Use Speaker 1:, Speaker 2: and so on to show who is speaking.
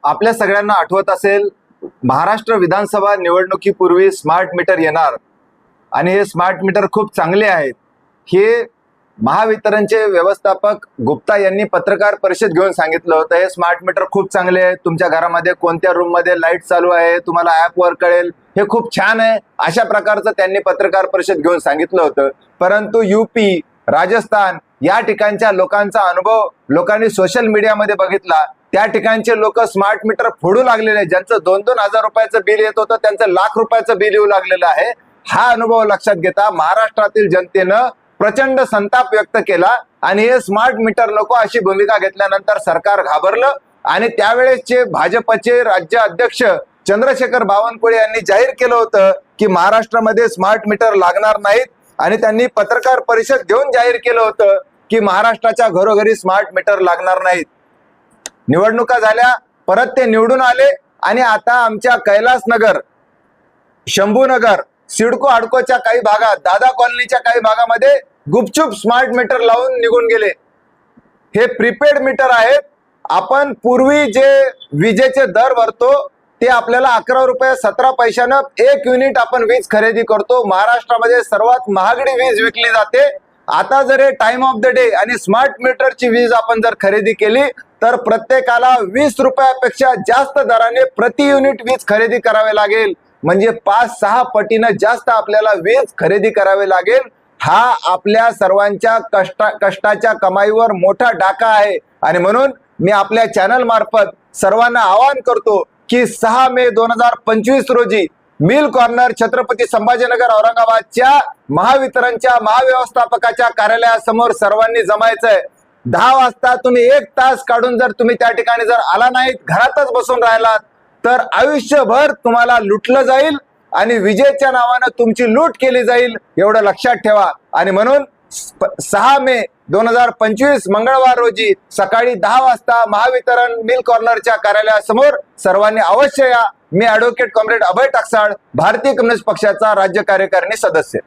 Speaker 1: आपल्या सगळ्यांना आठवत असेल, महाराष्ट्र विधानसभा निवडणुकीपूर्वी स्मार्ट मीटर येणार आणि हे स्मार्ट मीटर खूप चांगले आहेत हे महावितरणचे व्यवस्थापक गुप्ता यांनी पत्रकार परिषद घेऊन सांगितलं होतं. हे स्मार्ट मीटर खूप चांगले आहे, तुमच्या घरामध्ये कोणत्या रूम मध्ये लाईट चालू आहे तुम्हाला ऍपवर कळेल, हे खूप छान आहे, अशा प्रकारचं त्यांनी पत्रकार परिषद घेऊन सांगितलं होतं. परंतु यूपी, राजस्थान या ठिकाणच्या लोकांचा अनुभव लोकांनी सोशल मीडियामध्ये बघितला. त्या ठिकाणचे लोक स्मार्ट मीटर फोडू लागलेले, ज्यांचं 2-2 हजार रुपयाचं बिल येत होतं त्यांचं लाख रुपयाचं बिल येऊ लागलेलं आहे. हा अनुभव लक्षात घेता महाराष्ट्रातील जनतेनं प्रचंड संताप व्यक्त केला आणि हे स्मार्ट मीटर नको अशी भूमिका घेतल्यानंतर सरकार घाबरलं आणि त्यावेळेसचे भाजपचे राज्य अध्यक्ष चंद्रशेखर बावनकुळे यांनी जाहीर केलं होतं की महाराष्ट्रामध्ये स्मार्ट मीटर लागणार नाहीत आणि त्यांनी पत्रकार परिषद घेऊन जाहीर केलं होतं की महाराष्ट्राच्या घरोघरी स्मार्ट मीटर लागणार नाहीत. निवडणुका झाल्या, परत ते निवडून आले आणि आता आमच्या कैलासनगर, शंभूनगर, सिडको आडकोच्या काही भागात, दादा कॉलनीच्या काही भागामध्ये गुपचूप स्मार्ट मीटर लावून निघून गेले. हे प्रीपेड मीटर आहेत. आपण पूर्वी जे विजेचे दर भरतो ते आपल्याला 11 रुपये 17 पैशानं 1 युनिट आपण वीज खरेदी करतो. महाराष्ट्रामध्ये सर्वात महागडी वीज विकली जाते. आता जर हे टाइम ऑफ द डे आणि स्मार्ट मीटरची वीज आपण जर खरेदी केली तर प्रत्येकाला 20 रुपयापेक्षा जास्त दराने प्रति युनिट वीज खरेदी करावे लागेल. म्हणजे 5-6 पटीनं जास्त आपल्याला वीज खरेदी करावे लागेल. हा आपल्या सर्वांच्या कष्टाच्या कमाईवर मोठा डाका आहे आणि म्हणून मी आपल्या चॅनल मार्फत सर्वांना आवाहन करतो की 6 मे 2025 रोजी मिल कॉर्नर, छत्रपती संभाजीनगर, औरंगाबादच्या महावितरणच्या महाव्यवस्थापकाच्या कार्यालयासमोर सर्वांनी जमायचंय. 10 वाजता तुम्ही 1 तास काढून जर तुम्ही त्या ठिकाणी जर आला नाहीत, घरातच बसून राहिलात तर आयुष्यभर तुम्हाला लुटलं जाईल आणि विजेच्या नावानं तुमची लूट केली जाईल, एवढं लक्षात ठेवा. आणि म्हणून 6 मे 2025 मंगळवार रोजी सकाळी 10 वाजता महावितरण मिल कॉर्नरच्या कार्यालयासमोर सर्वांनी अवश्य या. मी ॲडव्होकेट कॉम्रेड अभय टाकसाळ, भारतीय कम्युनिस्ट पक्षाचा राज्य कार्यकारिणी सदस्य.